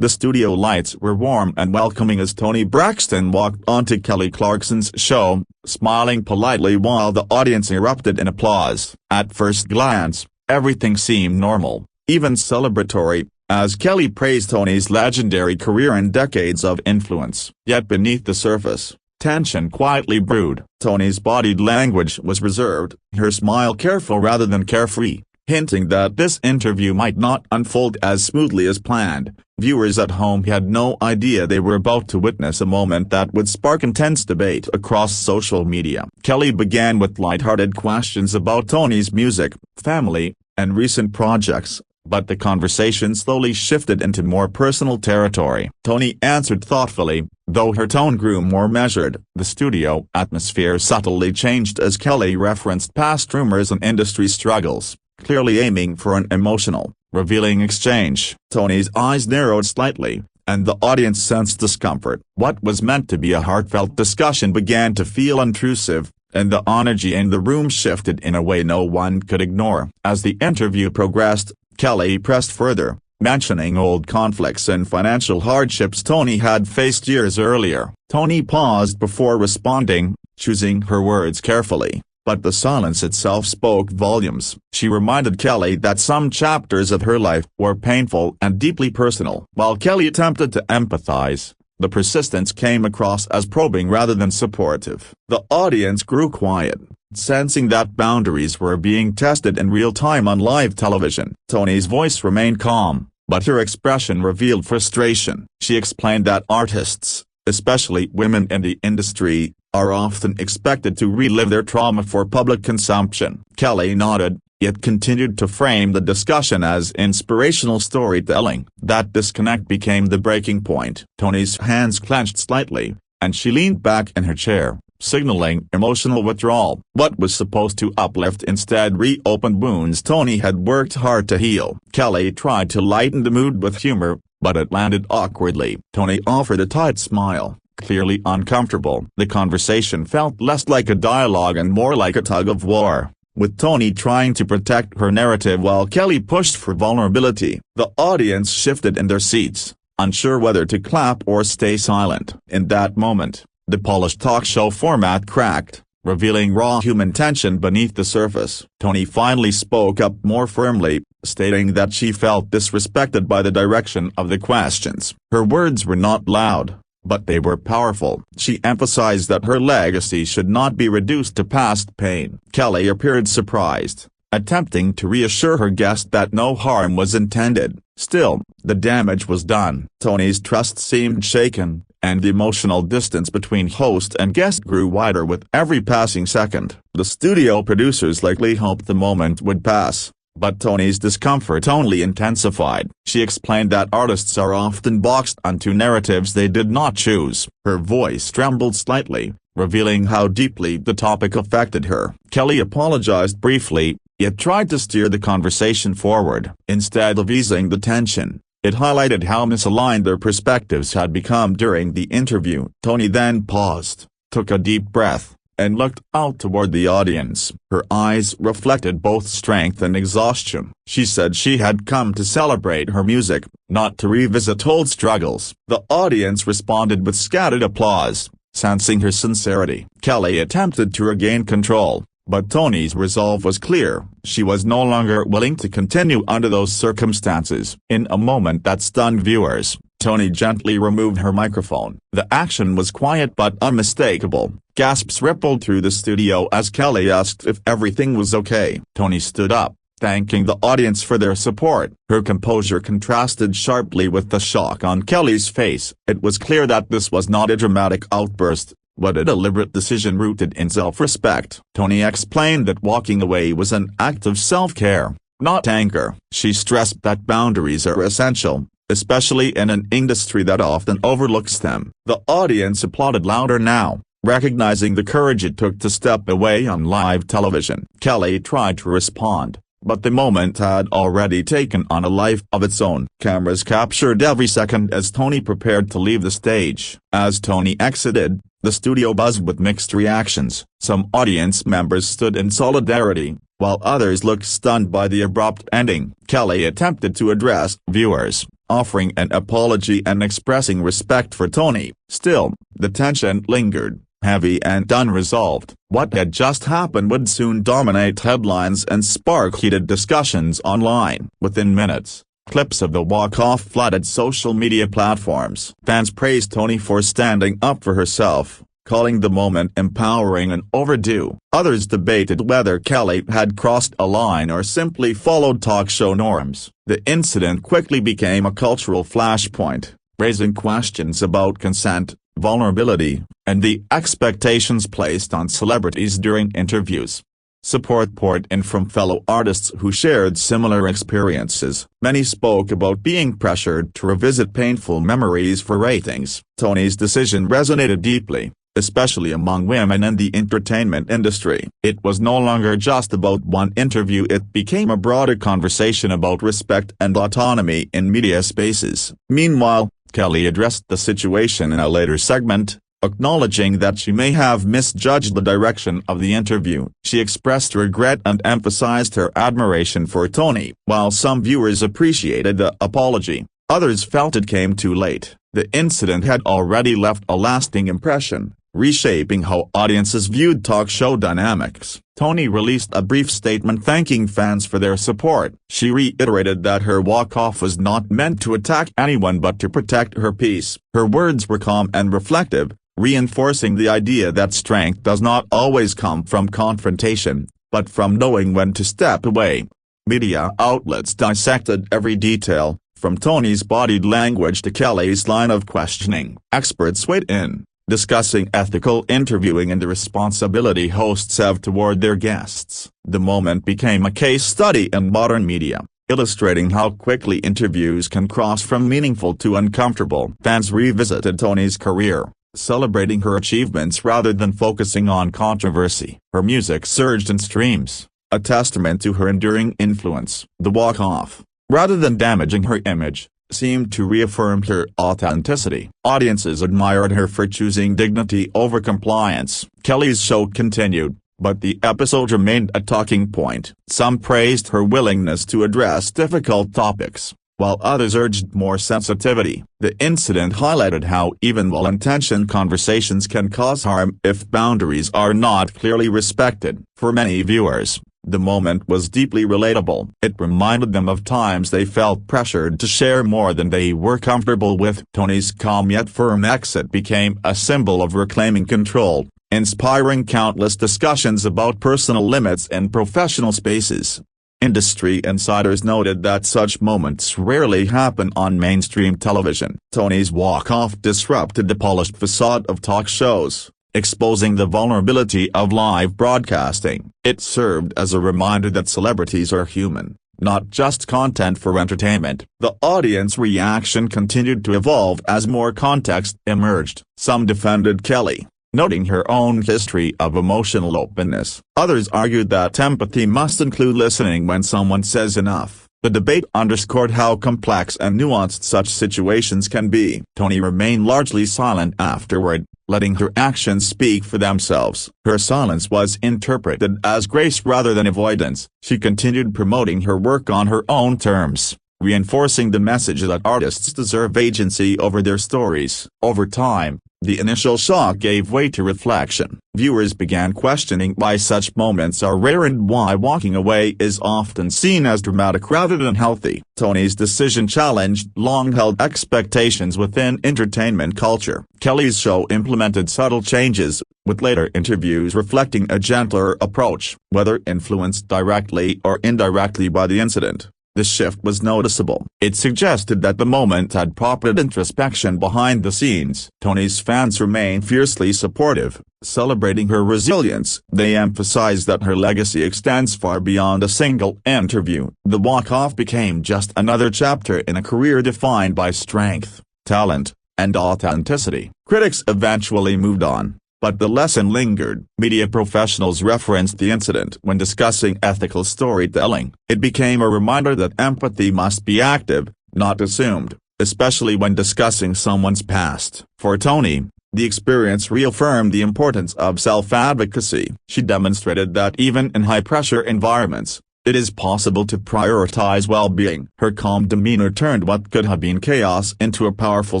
The studio lights were warm and welcoming as Toni Braxton walked onto Kelly Clarkson's show, smiling politely while the audience erupted in applause. At first glance, everything seemed normal, even celebratory, as Kelly praised Toni's legendary career and decades of influence. Yet beneath the surface, tension quietly brewed. Toni's body language was reserved, her smile careful rather than carefree, hinting that this interview might not unfold as smoothly as planned. Viewers at home had no idea they were about to witness a moment that would spark intense debate across social media. Kelly began with light-hearted questions about Toni's music, family, and recent projects, but the conversation slowly shifted into more personal territory. Toni answered thoughtfully, though her tone grew more measured. The studio atmosphere subtly changed as Kelly referenced past rumors and industry struggles, clearly aiming for an emotional, revealing exchange. Toni's eyes narrowed slightly, and the audience sensed discomfort. What was meant to be a heartfelt discussion began to feel intrusive, and the energy in the room shifted in a way no one could ignore. As the interview progressed, Kelly pressed further, mentioning old conflicts and financial hardships Toni had faced years earlier. Toni paused before responding, choosing her words carefully, but the silence itself spoke volumes. She reminded Kelly that some chapters of her life were painful and deeply personal. While Kelly attempted to empathize, the persistence came across as probing rather than supportive. The audience grew quiet, sensing that boundaries were being tested in real time on live television. Toni's voice remained calm, but her expression revealed frustration. She explained that artists, especially women in the industry, are often expected to relive their trauma for public consumption. Kelly nodded, yet continued to frame the discussion as inspirational storytelling. That disconnect became the breaking point. Toni's hands clenched slightly, and she leaned back in her chair, signaling emotional withdrawal. What was supposed to uplift instead reopened wounds Toni had worked hard to heal. Kelly tried to lighten the mood with humor, but it landed awkwardly. Toni offered a tight smile, clearly uncomfortable. The conversation felt less like a dialogue and more like a tug-of-war, with Toni trying to protect her narrative while Kelly pushed for vulnerability. The audience shifted in their seats, unsure whether to clap or stay silent. In that moment, the polished talk show format cracked, revealing raw human tension beneath the surface. Toni finally spoke up more firmly, stating that she felt disrespected by the direction of the questions. Her words were not loud, but they were powerful. She emphasized that her legacy should not be reduced to past pain. Kelly appeared surprised, attempting to reassure her guest that no harm was intended. Still, the damage was done. Toni's trust seemed shaken, and the emotional distance between host and guest grew wider with every passing second. The studio producers likely hoped the moment would pass, but Toni's discomfort only intensified. She explained that artists are often boxed onto narratives they did not choose. Her voice trembled slightly, revealing how deeply the topic affected her. Kelly apologized briefly, yet tried to steer the conversation forward. Instead of easing the tension, it highlighted how misaligned their perspectives had become during the interview. Toni then paused, took a deep breath, and looked out toward the audience. Her eyes reflected both strength and exhaustion. She said she had come to celebrate her music, not to revisit old struggles. The audience responded with scattered applause, sensing her sincerity. Kelly attempted to regain control, but Toni's resolve was clear. She was no longer willing to continue under those circumstances. In a moment that stunned viewers, Toni gently removed her microphone. The action was quiet but unmistakable. Gasps rippled through the studio as Kelly asked if everything was okay. Toni stood up, thanking the audience for their support. Her composure contrasted sharply with the shock on Kelly's face. It was clear that this was not a dramatic outburst, but a deliberate decision rooted in self-respect. Toni explained that walking away was an act of self-care, not anger. She stressed that boundaries are essential, especially in an industry that often overlooks them. The audience applauded louder now, recognizing the courage it took to step away on live television. Kelly tried to respond, but the moment had already taken on a life of its own. Cameras captured every second as Toni prepared to leave the stage. As Toni exited, the studio buzzed with mixed reactions. Some audience members stood in solidarity, while others looked stunned by the abrupt ending. Kelly attempted to address viewers, offering an apology and expressing respect for Toni. Still, the tension lingered, heavy and unresolved. What had just happened would soon dominate headlines and spark heated discussions online. Within minutes, clips of the walk-off flooded social media platforms. Fans praised Toni for standing up for herself, calling the moment empowering and overdue. Others debated whether Kelly had crossed a line or simply followed talk show norms. The incident quickly became a cultural flashpoint, raising questions about consent, vulnerability, and the expectations placed on celebrities during interviews. Support poured in from fellow artists who shared similar experiences. Many spoke about being pressured to revisit painful memories for ratings. Toni's decision resonated deeply, especially among women in the entertainment industry. It was no longer just about one interview, it became a broader conversation about respect and autonomy in media spaces. Meanwhile, Kelly addressed the situation in a later segment, acknowledging that she may have misjudged the direction of the interview. She expressed regret and emphasized her admiration for Toni. While some viewers appreciated the apology, others felt it came too late. The incident had already left a lasting impression, reshaping how audiences viewed talk show dynamics. Toni released a brief statement thanking fans for their support. She reiterated that her walk-off was not meant to attack anyone but to protect her peace. Her words were calm and reflective, reinforcing the idea that strength does not always come from confrontation, but from knowing when to step away. Media outlets dissected every detail, from Toni's body language to Kelly's line of questioning. Experts weighed in, discussing ethical interviewing and the responsibility hosts have toward their guests. The moment became a case study in modern media, illustrating how quickly interviews can cross from meaningful to uncomfortable. Fans revisited Toni's career, celebrating her achievements rather than focusing on controversy. Her music surged in streams, a testament to her enduring influence. The walk-off, rather than damaging her image, seemed to reaffirm her authenticity. Audiences admired her for choosing dignity over compliance. Kelly's show continued, but the episode remained a talking point. Some praised her willingness to address difficult topics, while others urged more sensitivity. The incident highlighted how even well-intentioned conversations can cause harm if boundaries are not clearly respected. For many viewers, the moment was deeply relatable. It reminded them of times they felt pressured to share more than they were comfortable with. Toni's calm yet firm exit became a symbol of reclaiming control, inspiring countless discussions about personal limits in professional spaces. Industry insiders noted that such moments rarely happen on mainstream television. Toni's walk-off disrupted the polished facade of talk shows, exposing the vulnerability of live broadcasting. It served as a reminder that celebrities are human, not just content for entertainment. The audience reaction continued to evolve as more context emerged. Some defended Kelly, noting her own history of emotional openness. Others argued that empathy must include listening when someone says enough. The debate underscored how complex and nuanced such situations can be. Toni remained largely silent afterward, letting her actions speak for themselves. Her silence was interpreted as grace rather than avoidance. She continued promoting her work on her own terms, reinforcing the message that artists deserve agency over their stories. Over time, the initial shock gave way to reflection. Viewers began questioning why such moments are rare and why walking away is often seen as dramatic rather than healthy. Toni's decision challenged long-held expectations within entertainment culture. Kelly's show implemented subtle changes, with later interviews reflecting a gentler approach. Whether influenced directly or indirectly by the incident, the shift was noticeable. It suggested that the moment had prompted introspection behind the scenes. Toni's fans remain fiercely supportive, celebrating her resilience. They emphasize that her legacy extends far beyond a single interview. The walk-off became just another chapter in a career defined by strength, talent, and authenticity. Critics eventually moved on, but the lesson lingered. Media professionals referenced the incident when discussing ethical storytelling. It became a reminder that empathy must be active, not assumed, especially when discussing someone's past. For Toni, the experience reaffirmed the importance of self-advocacy. She demonstrated that even in high-pressure environments, It is possible to prioritize well-being. Her calm demeanor turned what could have been chaos into a powerful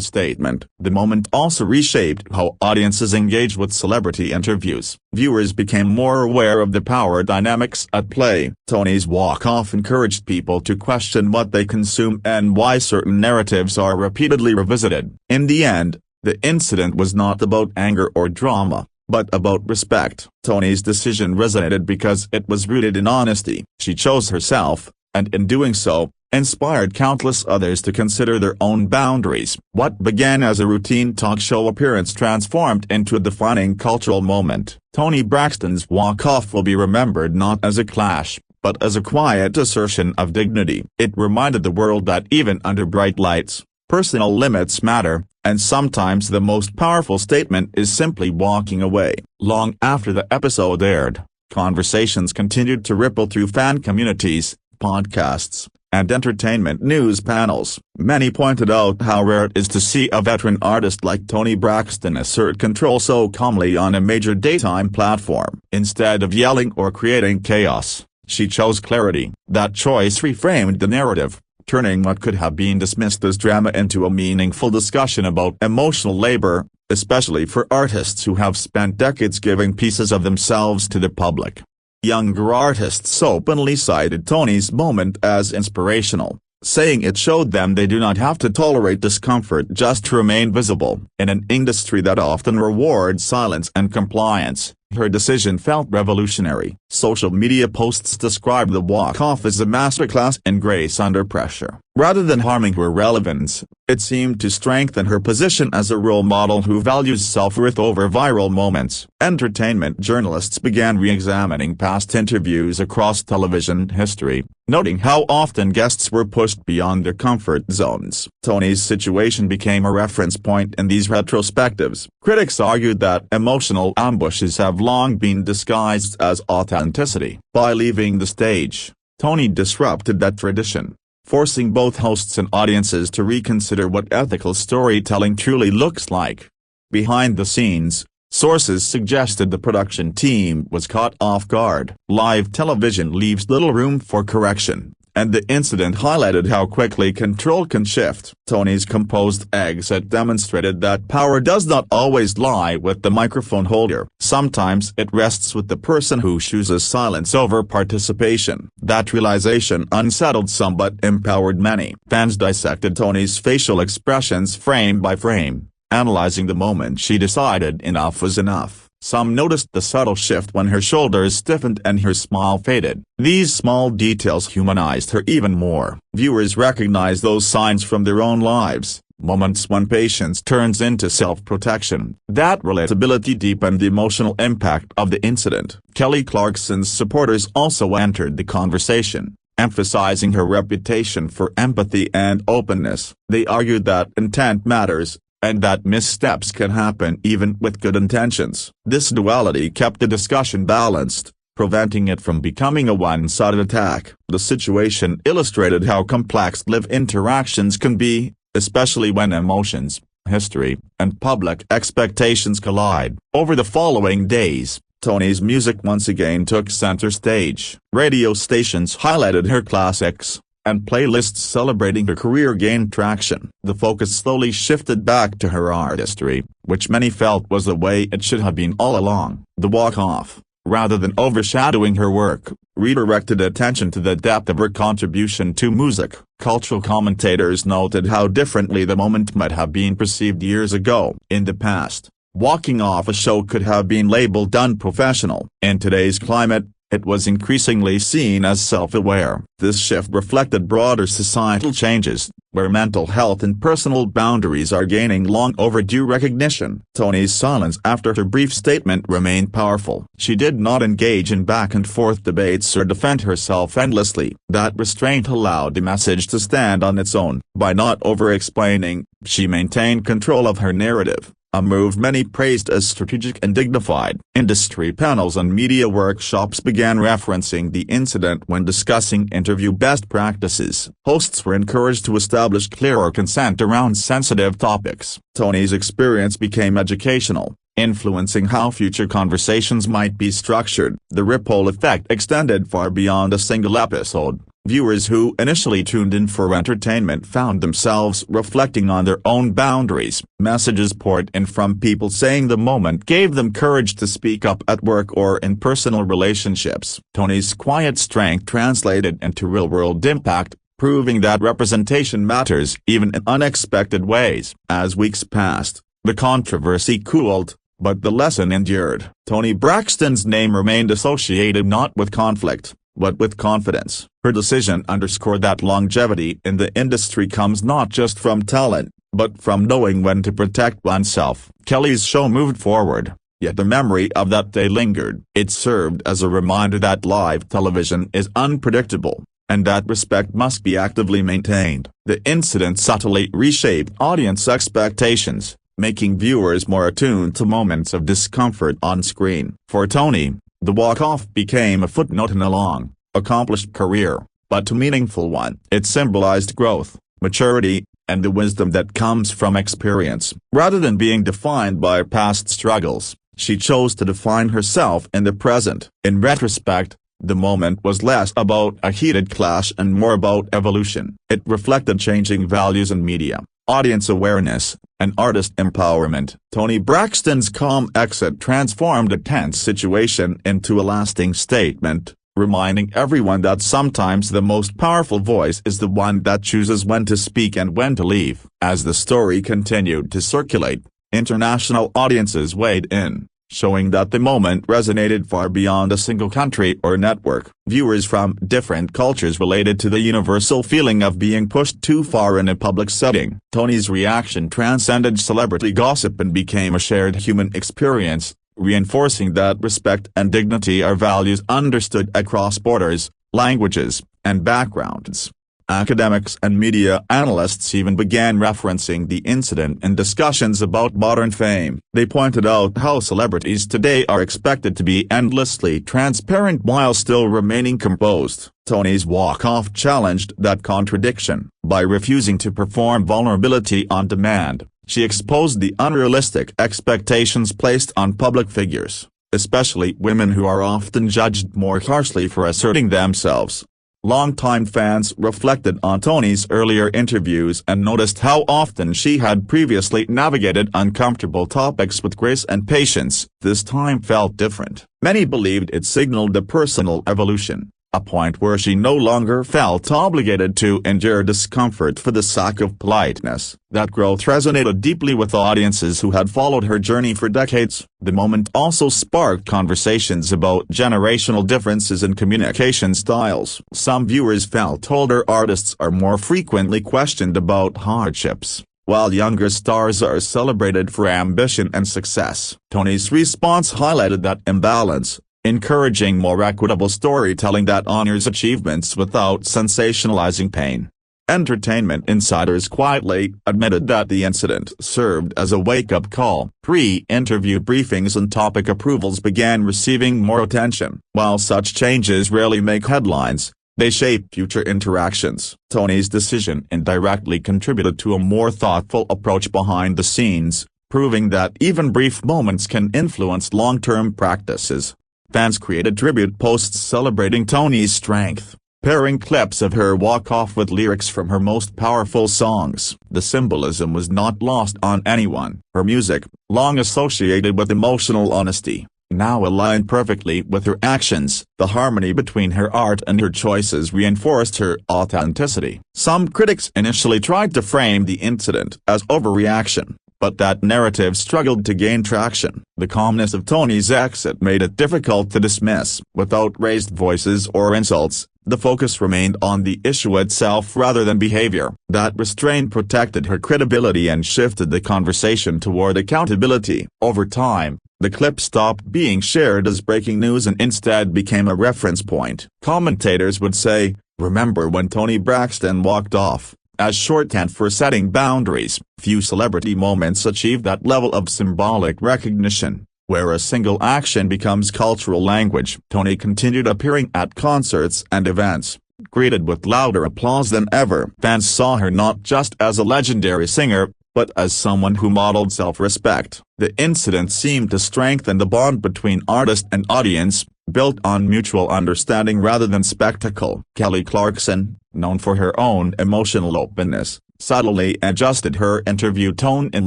statement. The moment also reshaped how audiences engaged with celebrity interviews. Viewers became more aware of the power dynamics at play. Toni's walk-off encouraged people to question what they consume and why certain narratives are repeatedly revisited. In the end, the incident was not about anger or drama, but about respect. Toni's decision resonated because it was rooted in honesty. She chose herself, and in doing so, inspired countless others to consider their own boundaries. What began as a routine talk show appearance transformed into a defining cultural moment. Toni Braxton's walk-off will be remembered not as a clash, but as a quiet assertion of dignity. It reminded the world that even under bright lights, personal limits matter, and sometimes the most powerful statement is simply walking away. Long after the episode aired, conversations continued to ripple through fan communities, podcasts, and entertainment news panels. Many pointed out how rare it is to see a veteran artist like Toni Braxton assert control so calmly on a major daytime platform. Instead of yelling or creating chaos, she chose clarity. That choice reframed the narrative, turning what could have been dismissed as drama into a meaningful discussion about emotional labor, especially for artists who have spent decades giving pieces of themselves to the public. Younger artists openly cited Toni's moment as inspirational, saying it showed them they do not have to tolerate discomfort just to remain visible. In an industry that often rewards silence and compliance, her decision felt revolutionary. Social media posts described the walk-off as a masterclass in grace under pressure. Rather than harming her relevance, it seemed to strengthen her position as a role model who values self-worth over viral moments. Entertainment journalists began re-examining past interviews across television history, noting how often guests were pushed beyond their comfort zones. Toni's situation became a reference point in these retrospectives. Critics argued that emotional ambushes have long been disguised as authenticity. By leaving the stage, Toni disrupted that tradition, forcing both hosts and audiences to reconsider what ethical storytelling truly looks like. Behind the scenes, sources suggested the production team was caught off guard. Live television leaves little room for correction, and the incident highlighted how quickly control can shift. Toni's composed exit demonstrated that power does not always lie with the microphone holder. Sometimes it rests with the person who chooses silence over participation. That realization unsettled some but empowered many. Fans dissected Toni's facial expressions frame by frame, analyzing the moment she decided enough was enough. Some noticed the subtle shift when her shoulders stiffened and her smile faded. These small details humanized her even more. Viewers recognized those signs from their own lives, moments when patience turns into self-protection. That relatability deepened the emotional impact of the incident. Kelly Clarkson's supporters also entered the conversation, emphasizing her reputation for empathy and openness. They argued that intent matters, and that missteps can happen even with good intentions. This duality kept the discussion balanced, preventing it from becoming a one-sided attack. The situation illustrated how complex live interactions can be, especially when emotions, history, and public expectations collide. Over the following days, Toni's music once again took center stage. Radio stations highlighted her classics, and playlists celebrating her career gained traction. The focus slowly shifted back to her artistry, which many felt was the way it should have been all along. The walk-off, rather than overshadowing her work, redirected attention to the depth of her contribution to music. Cultural commentators noted how differently the moment might have been perceived years ago. In the past, walking off a show could have been labeled unprofessional. In today's climate, it was increasingly seen as self-aware. This shift reflected broader societal changes, where mental health and personal boundaries are gaining long overdue recognition. Toni's silence after her brief statement remained powerful. She did not engage in back-and-forth debates or defend herself endlessly. That restraint allowed the message to stand on its own. By not over-explaining, she maintained control of her narrative, a move many praised as strategic and dignified. Industry panels and media workshops began referencing the incident when discussing interview best practices. Hosts were encouraged to establish clearer consent around sensitive topics. Toni's experience became educational, influencing how future conversations might be structured. The ripple effect extended far beyond a single episode. Viewers who initially tuned in for entertainment found themselves reflecting on their own boundaries. Messages poured in from people saying the moment gave them courage to speak up at work or in personal relationships. Toni's quiet strength translated into real-world impact, proving that representation matters even in unexpected ways. As weeks passed, the controversy cooled, but the lesson endured. Toni Braxton's name remained associated not with conflict, but with confidence. Her decision underscored that longevity in the industry comes not just from talent, but from knowing when to protect oneself. Kelly's show moved forward, yet the memory of that day lingered. It served as a reminder that live television is unpredictable, and that respect must be actively maintained. The incident subtly reshaped audience expectations, making viewers more attuned to moments of discomfort on screen. For Toni, the walk-off became a footnote in a long, accomplished career, but a meaningful one. It symbolized growth, maturity, and the wisdom that comes from experience. Rather than being defined by past struggles, she chose to define herself in the present. In retrospect, the moment was less about a heated clash and more about evolution. It reflected changing values in media, audience awareness, and artist empowerment. Toni Braxton's calm exit transformed a tense situation into a lasting statement, reminding everyone that sometimes the most powerful voice is the one that chooses when to speak and when to leave. As the story continued to circulate, international audiences weighed in, showing that the moment resonated far beyond a single country or network. Viewers from different cultures related to the universal feeling of being pushed too far in a public setting. Toni's reaction transcended celebrity gossip and became a shared human experience, reinforcing that respect and dignity are values understood across borders, languages, and backgrounds. Academics and media analysts even began referencing the incident in discussions about modern fame. They pointed out how celebrities today are expected to be endlessly transparent while still remaining composed. Toni's walk-off challenged that contradiction. By refusing to perform vulnerability on demand, she exposed the unrealistic expectations placed on public figures, especially women who are often judged more harshly for asserting themselves. Longtime fans reflected on Toni's earlier interviews and noticed how often she had previously navigated uncomfortable topics with grace and patience. This time felt different. Many believed it signaled a personal evolution, a point where she no longer felt obligated to endure discomfort for the sake of politeness. That growth resonated deeply with audiences who had followed her journey for decades. The moment also sparked conversations about generational differences in communication styles. Some viewers felt older artists are more frequently questioned about hardships, while younger stars are celebrated for ambition and success. Toni's response highlighted that imbalance, encouraging more equitable storytelling that honors achievements without sensationalizing pain. Entertainment insiders quietly admitted that the incident served as a wake-up call. Pre-interview briefings and topic approvals began receiving more attention. While such changes rarely make headlines, they shape future interactions. Toni's decision indirectly contributed to a more thoughtful approach behind the scenes, proving that even brief moments can influence long-term practices. Fans created tribute posts celebrating Toni's strength, pairing clips of her walk-off with lyrics from her most powerful songs. The symbolism was not lost on anyone. Her music, long associated with emotional honesty, now aligned perfectly with her actions. The harmony between her art and her choices reinforced her authenticity. Some critics initially tried to frame the incident as overreaction, but that narrative struggled to gain traction. The calmness of Toni's exit made it difficult to dismiss. Without raised voices or insults, the focus remained on the issue itself rather than behavior. That restraint protected her credibility and shifted the conversation toward accountability. Over time, the clip stopped being shared as breaking news and instead became a reference point. Commentators would say, "Remember when Toni Braxton walked off?" as shorthand for setting boundaries. Few celebrity moments achieve that level of symbolic recognition, where a single action becomes cultural language. Toni continued appearing at concerts and events, greeted with louder applause than ever. Fans saw her not just as a legendary singer, but as someone who modeled self-respect. The incident seemed to strengthen the bond between artist and audience, built on mutual understanding rather than spectacle. Kelly Clarkson, known for her own emotional openness, subtly adjusted her interview tone in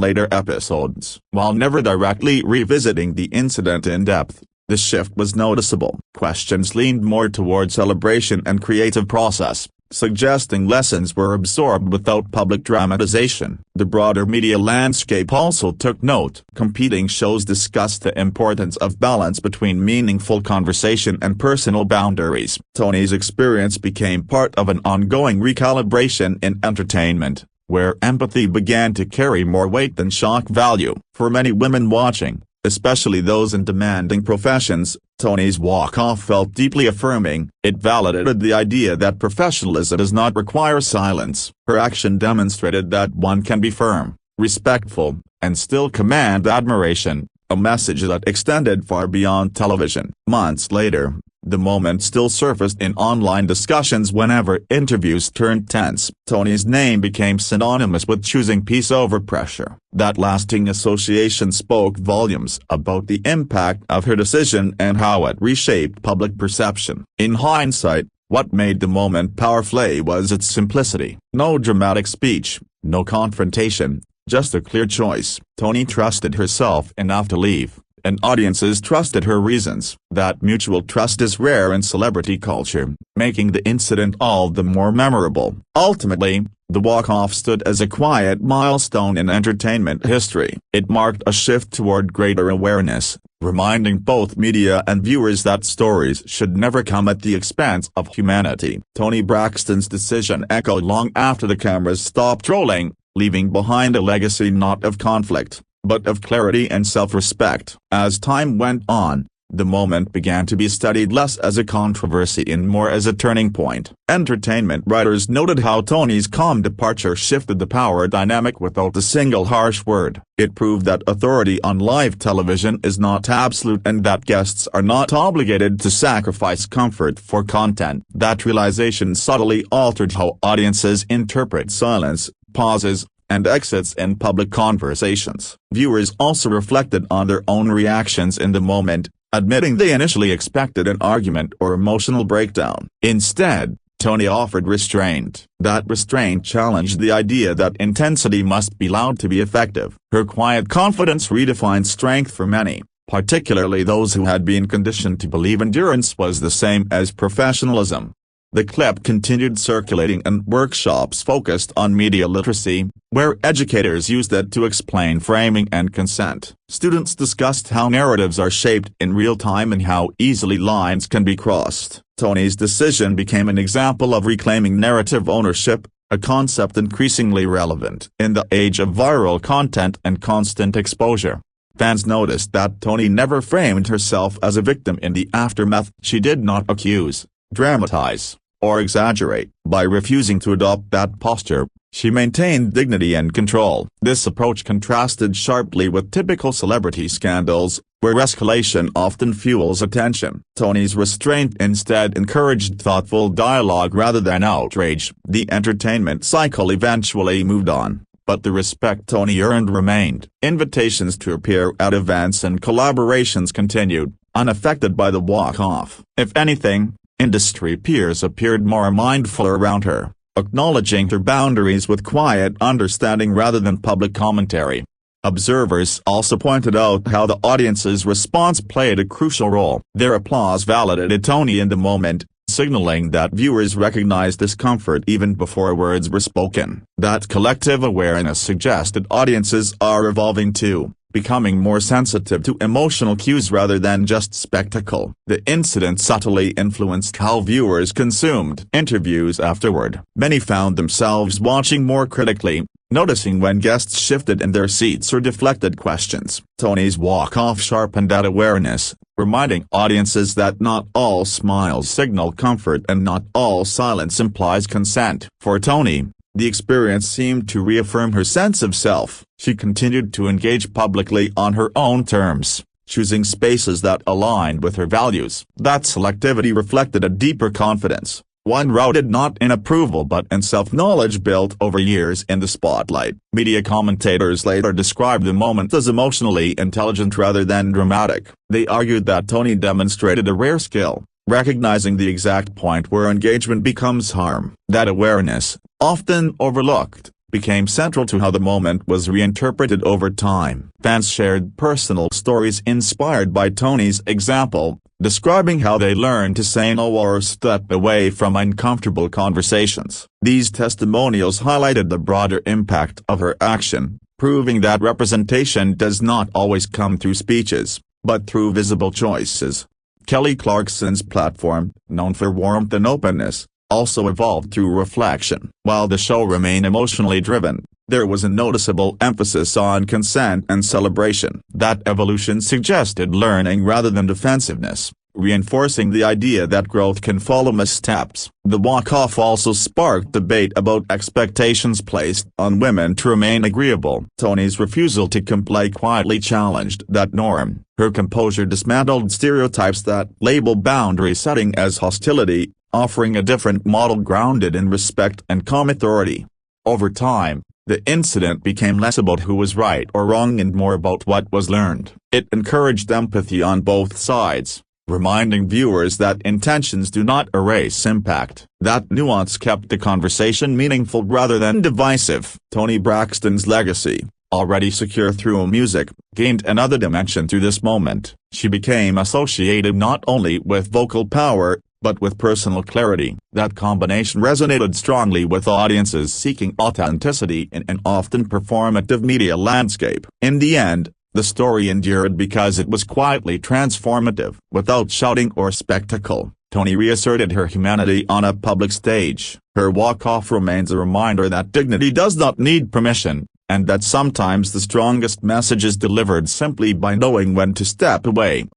later episodes. While never directly revisiting the incident in depth, the shift was noticeable. Questions leaned more toward celebration and creative process, suggesting lessons were absorbed without public dramatization. The broader media landscape also took note. Competing shows discussed the importance of balance between meaningful conversation and personal boundaries. Toni's experience became part of an ongoing recalibration in entertainment, where empathy began to carry more weight than shock value. For many women watching, especially those in demanding professions, Toni's walk-off felt deeply affirming. It validated the idea that professionalism does not require silence. Her action demonstrated that one can be firm, respectful, and still command admiration, a message that extended far beyond television. Months later, the moment still surfaced in online discussions whenever interviews turned tense. Toni's name became synonymous with choosing peace over pressure. That lasting association spoke volumes about the impact of her decision and how it reshaped public perception. In hindsight, what made the moment powerful was its simplicity. No dramatic speech, no confrontation, just a clear choice. Toni trusted herself enough to leave, and audiences trusted her reasons. That mutual trust is rare in celebrity culture, making the incident all the more memorable. Ultimately, the walk-off stood as a quiet milestone in entertainment history. It marked a shift toward greater awareness, reminding both media and viewers that stories should never come at the expense of humanity. Toni Braxton's decision echoed long after the cameras stopped rolling, leaving behind a legacy not of conflict, but of clarity and self-respect. As time went on, the moment began to be studied less as a controversy and more as a turning point. Entertainment writers noted how Toni's calm departure shifted the power dynamic without a single harsh word. It proved that authority on live television is not absolute and that guests are not obligated to sacrifice comfort for content. That realization subtly altered how audiences interpret silence, pauses, and exits in public conversations. Viewers also reflected on their own reactions in the moment, admitting they initially expected an argument or emotional breakdown. Instead, Toni offered restraint. That restraint challenged the idea that intensity must be loud to be effective. Her quiet confidence redefined strength for many, particularly those who had been conditioned to believe endurance was the same as professionalism. The clip continued circulating and workshops focused on media literacy, where educators used it to explain framing and consent. Students discussed how narratives are shaped in real time and how easily lines can be crossed. Toni's decision became an example of reclaiming narrative ownership, a concept increasingly relevant in the age of viral content and constant exposure. Fans noticed that Toni never framed herself as a victim in the aftermath. She did not accuse, dramatize, or exaggerate. By refusing to adopt that posture, she maintained dignity and control. This approach contrasted sharply with typical celebrity scandals, where escalation often fuels attention. Toni's restraint instead encouraged thoughtful dialogue rather than outrage. The entertainment cycle eventually moved on, but the respect Toni earned remained. Invitations to appear at events and collaborations continued, unaffected by the walk-off. If anything, industry peers appeared more mindful around her, acknowledging her boundaries with quiet understanding rather than public commentary. Observers also pointed out how the audience's response played a crucial role. Their applause validated Toni in the moment, signaling that viewers recognized discomfort even before words were spoken. That collective awareness suggested audiences are evolving too, becoming more sensitive to emotional cues rather than just spectacle. The incident subtly influenced how viewers consumed interviews afterward. Many found themselves watching more critically, noticing when guests shifted in their seats or deflected questions. Toni's walk-off sharpened that awareness, reminding audiences that not all smiles signal comfort and not all silence implies consent. For Toni, the experience seemed to reaffirm her sense of self. She continued to engage publicly on her own terms, choosing spaces that aligned with her values. That selectivity reflected a deeper confidence, one rooted not in approval but in self-knowledge built over years in the spotlight. Media commentators later described the moment as emotionally intelligent rather than dramatic. They argued that Toni demonstrated a rare skill, recognizing the exact point where engagement becomes harm. That awareness, often overlooked, became central to how the moment was reinterpreted over time. Fans shared personal stories inspired by Toni's example, describing how they learned to say no or step away from uncomfortable conversations. These testimonials highlighted the broader impact of her action, proving that representation does not always come through speeches, but through visible choices. Kelly Clarkson's platform, known for warmth and openness, also evolved through reflection. While the show remained emotionally driven, there was a noticeable emphasis on consent and celebration. That evolution suggested learning rather than defensiveness, reinforcing the idea that growth can follow missteps. The walk-off also sparked debate about expectations placed on women to remain agreeable. Toni's refusal to comply quietly challenged that norm. Her composure dismantled stereotypes that label boundary setting as hostility, offering a different model grounded in respect and calm authority. Over time, the incident became less about who was right or wrong and more about what was learned. It encouraged empathy on both sides, reminding viewers that intentions do not erase impact. That nuance kept the conversation meaningful rather than divisive. Toni Braxton's legacy, already secure through music, gained another dimension through this moment. She became associated not only with vocal power, but with personal clarity. That combination resonated strongly with audiences seeking authenticity in an often performative media landscape. In the end, the story endured because it was quietly transformative. Without shouting or spectacle, Toni reasserted her humanity on a public stage. Her walk-off remains a reminder that dignity does not need permission, and that sometimes the strongest message is delivered simply by knowing when to step away.